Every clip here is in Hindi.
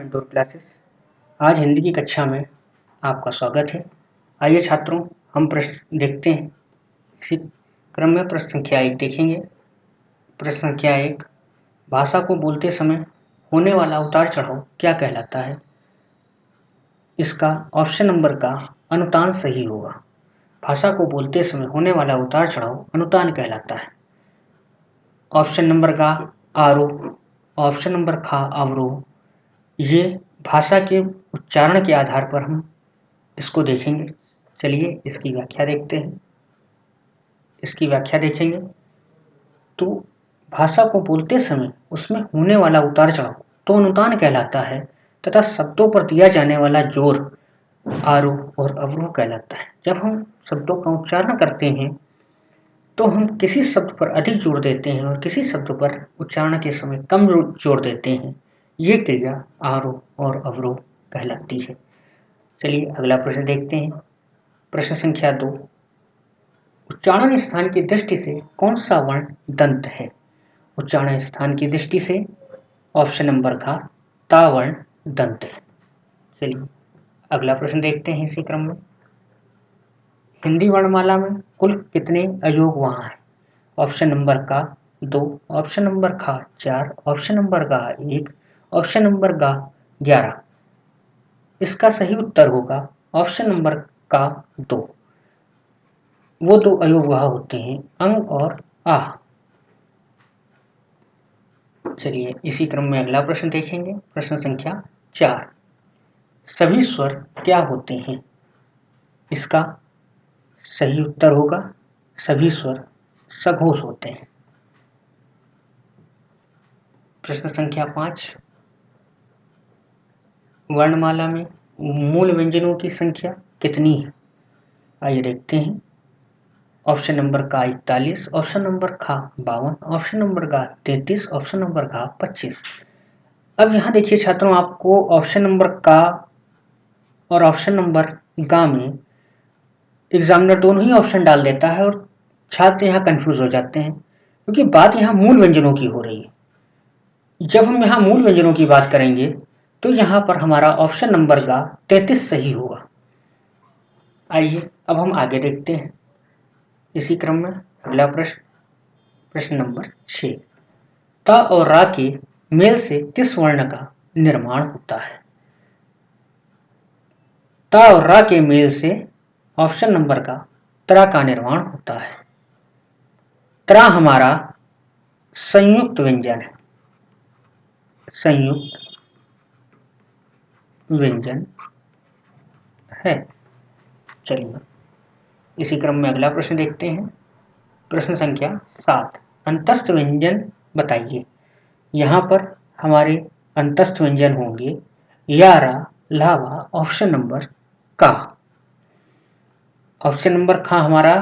Indoor classes. आज हिंदी की कक्षा में आपका स्वागत है। आइए छात्रों, हम प्रश्न देखते हैं। इसी क्रम में प्रश्न संख्या 1 देखेंगे। प्रश्न संख्या 1, भाषा को बोलते समय होने वाला उतार चढ़ाव क्या कहलाता है? इसका ऑप्शन नंबर का अनुतान सही होगा। भाषा को बोलते समय होने वाला उतार चढ़ाव अनुतान कहलाता है। ऑप्शन नंबर का आरोह, ऑप्शन नंबर खा अवरोह। ये भाषा के उच्चारण के आधार पर हम इसको देखेंगे। चलिए इसकी व्याख्या देखते हैं। इसकी व्याख्या देखेंगे तो भाषा को बोलते समय उसमें होने वाला उतार चढ़ाव तो अनुतान कहलाता है तथा शब्दों पर दिया जाने वाला जोर आरोह और अवरोह कहलाता है। जब हम शब्दों का उच्चारण करते हैं तो हम किसी शब्द पर अधिक जोर देते हैं और किसी शब्द पर उच्चारण के समय कम जोर देते हैं। ये क्रिया आरोह और अवरोह कहलाती है। चलिए अगला प्रश्न देखते हैं। प्रश्न संख्या 2, उच्चारण स्थान की दृष्टि से कौन सा वर्ण दंत है? उच्चारण स्थान की दृष्टि से ऑप्शन नंबर का ता वर्ण दंत है। चलिए अगला प्रश्न देखते हैं इसी क्रम में। हिंदी वर्णमाला में कुल कितने अयोग वहां हैं? ऑप्शन नंबर का 2, ऑप्शन नंबर का 4, ऑप्शन नंबर का 1, ऑप्शन नंबर का 11। इसका सही उत्तर होगा ऑप्शन नंबर का 2। वो 2 अयोग वहां होते हैं अंग और आह। चलिए इसी क्रम में अगला प्रश्न देखेंगे। प्रश्न संख्या 4, सभी स्वर क्या होते हैं? इसका सही उत्तर होगा सभी स्वर सघोष होते हैं। प्रश्न संख्या 5, वर्णमाला में मूल व्यंजनों की संख्या कितनी है? आइए देखते हैं। ऑप्शन नंबर का 41, ऑप्शन नंबर का 52, ऑप्शन नंबर का 33, ऑप्शन नंबर का 25। अब यहाँ देखिए छात्रों, आपको ऑप्शन नंबर का और ऑप्शन नंबर गा में एग्जामिनर दोनों ही ऑप्शन डाल देता है और छात्र यहाँ कंफ्यूज हो जाते हैं क्योंकि बात यहाँ मूल व्यंजनों की हो रही है। जब हम यहाँ मूल व्यंजनों की बात करेंगे तो यहाँ पर हमारा ऑप्शन नंबर का 33 सही होगा। आइए अब हम आगे देखते हैं। इसी क्रम में अगला प्रश्न, प्रश्न नंबर 6, ता और रा के मेल से किस वर्ण का निर्माण होता है? ता और रा के मेल से ऑप्शन नंबर का त्रा का निर्माण होता है। त्रा हमारा संयुक्त व्यंजन है। संयुक्त व्यंजन है। चलिए इसी क्रम में अगला प्रश्न देखते हैं। प्रश्न संख्या 7, अंतस्थ व्यंजन बताइए। यहाँ पर हमारे अंतस्थ व्यंजन होंगे यारा, लावा, ऑप्शन नंबर का। ऑप्शन नंबर खा हमारा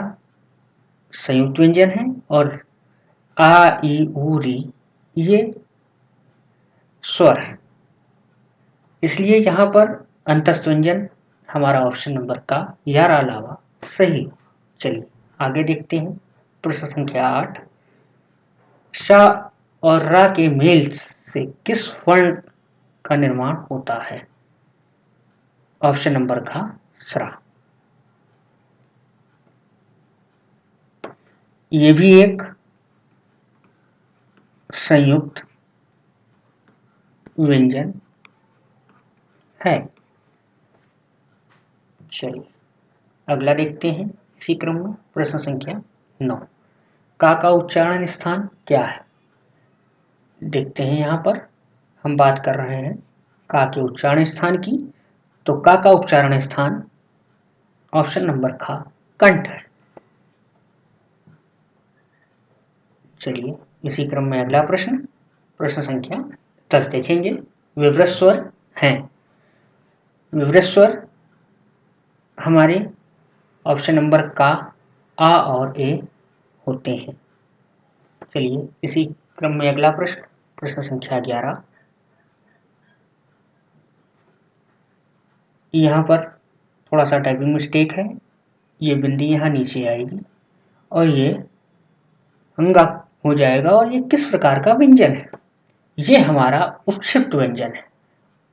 संयुक्त व्यंजन है और आ ई ऊ री ये स्वर है, इसलिए यहाँ पर अंतस्थ व्यंजन हमारा ऑप्शन नंबर का यारा लावा सही। चलिए आगे देखते हैं। प्रश्न संख्या 8, शा और रा के मेल से किस वर्ण का निर्माण होता है? ऑप्शन नंबर का श्रा। ये भी एक संयुक्त व्यंजन है। चलिए अगला देखते हैं इसी क्रम में। प्रश्न संख्या 9, का उच्चारण स्थान क्या है? देखते हैं। यहाँ पर हम बात कर रहे हैं का के उच्चारण स्थान की, तो का उच्चारण स्थान ऑप्शन नंबर खा कंठ है। चलिए इसी क्रम में अगला प्रश्न, प्रश्न संख्या 10 देखेंगे। विवृत स्वर हैं। विवृत स्वर हमारे ऑप्शन नंबर का आ और ए होते हैं। चलिए इसी क्रम में अगला प्रश्न, प्रश्न संख्या 11, यहाँ पर थोड़ा सा टाइपिंग मिस्टेक है। ये बिंदी यहाँ नीचे आएगी और ये अंगा हो जाएगा। और ये किस प्रकार का व्यंजन है? ये हमारा उपक्षिप्त व्यंजन है।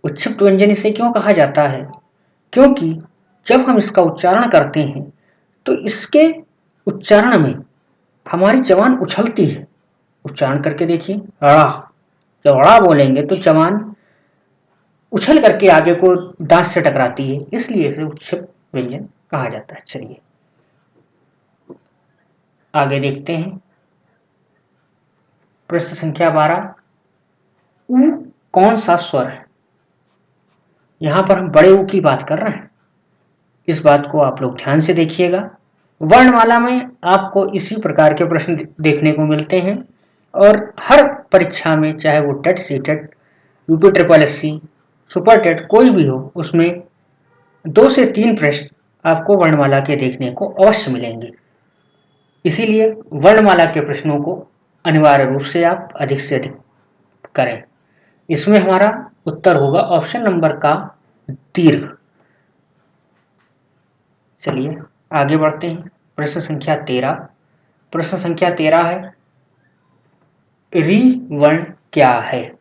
उच्छिष्ट व्यंजन इसे क्यों कहा जाता है? क्योंकि जब हम इसका उच्चारण करते हैं तो इसके उच्चारण में हमारी जबान उछलती है। उच्चारण करके देखिए, ड़ा। जब ड़ा बोलेंगे तो जबान उछल करके आगे को दांत से टकराती है, इसलिए इसे उच्छिष्ट व्यंजन कहा जाता है। चलिए आगे देखते हैं। प्रश्न संख्या 12, ऊ कौन सा स्वर है? यहां पर हम बड़े ऊ की बात कर रहे हैं, इस बात को आप लोग ध्यान से देखिएगा। वर्णमाला में आपको इसी प्रकार के प्रश्न देखने को मिलते हैं और हर परीक्षा में, चाहे वो TET, CTET, UP triple SC, super TET कोई भी हो, उसमें 2 से 3 प्रश्न आपको वर्णमाला के देखने को अवश्य मिलेंगे। इसीलिए वर्णमाला के प्रश्नों को अनिवार्य रूप से आप अधिक से अधिक करें। इसमें हमारा उत्तर होगा ऑप्शन नंबर का दीर्घ। चलिए आगे बढ़ते हैं। प्रश्न संख्या 13। प्रश्न संख्या 13 है, री वर्ण क्या है?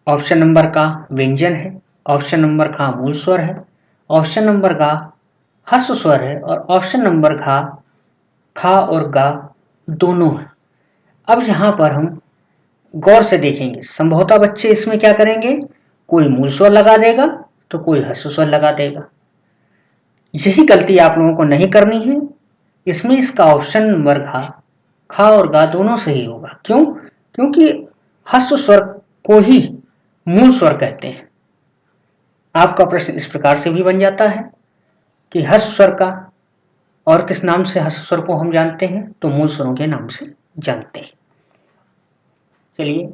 ऑप्शन नंबर का व्यंजन है, ऑप्शन नंबर का मूल स्वर है, ऑप्शन नंबर का हस्व स्वर है और ऑप्शन नंबर का खा और गा दोनों है। अब यहां पर हम गौर से देखेंगे, संभवतः बच्चे इसमें क्या करेंगे, कोई मूल स्वर लगा देगा तो कोई हस्व स्वर लगा देगा। यही गलती आप लोगों को नहीं करनी है। इसमें इसका ऑप्शन नंबर खा और गा दोनों सही होगा। क्यों? क्योंकि हस्व स्वर को ही मूल स्वर कहते हैं। आपका प्रश्न इस प्रकार से भी बन जाता है कि हस्व स्वर का और किस नाम से हस्व स्वर को हम जानते हैं, तो मूल स्वरों के नाम से जानते हैं। चलिए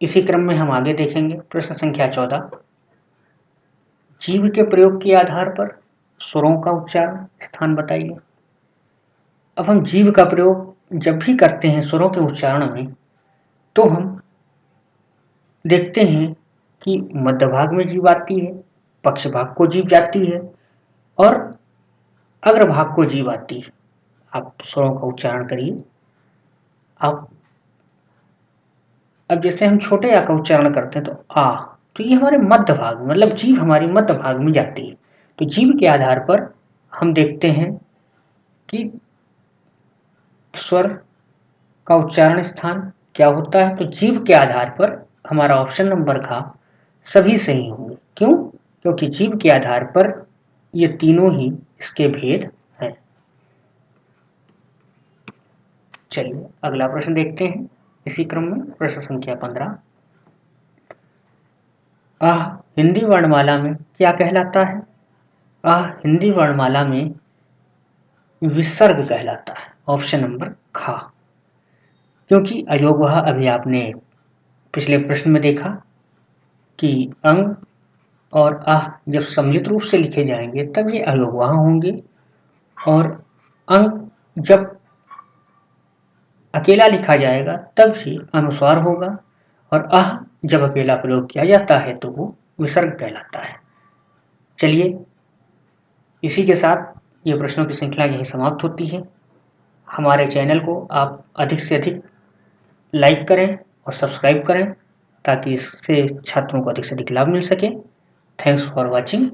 इसी क्रम में हम आगे देखेंगे। प्रश्न संख्या 14, जीभ के प्रयोग के आधार पर स्वरों का उच्चारण स्थान बताइए। अब हम जीभ का प्रयोग जब भी करते हैं स्वरों के उच्चारण में, तो हम देखते हैं कि मध्य भाग में जीभ आती है, पक्ष भाग को जीभ जाती है और अग्रभाग को जीभ आती है। आप स्वरों का उच्चारण करिए। अब जैसे हम छोटे आ का उच्चारण करते हैं तो आ, तो ये हमारे मध्य भाग, मतलब जीभ हमारी मध्य भाग में जाती है। तो जीभ के आधार पर हम देखते हैं कि स्वर का उच्चारण स्थान क्या होता है। तो जीभ के आधार पर हमारा ऑप्शन नंबर का सभी सही होंगे। क्यों? क्योंकि जीभ के आधार पर ये तीनों ही इसके भेद हैं। चलिए अगला प्रश्न देखते हैं इसी क्रम में। प्रश्न संख्या 15, आह हिंदी वर्णमाला में क्या कहलाता है? आह हिंदी वर्णमाला में विसर्ग कहलाता है। ऑप्शन नंबर खा। क्योंकि अयोगवह अभी आपने पिछले प्रश्न में देखा कि अंग और आह जब सम्मिलित रूप से लिखे जाएंगे तब ये अयोगवह होंगे, और अंग जब अकेला लिखा जाएगा तब ही अनुस्वार होगा, और आह जब अकेला प्रयोग किया जाता है तो वो विसर्ग कहलाता है। चलिए इसी के साथ ये प्रश्नों की श्रृंखला यहीं समाप्त होती है। हमारे चैनल को आप अधिक से अधिक लाइक करें और सब्सक्राइब करें ताकि इससे छात्रों को अधिक से अधिक लाभ मिल सके। Thanks for watching.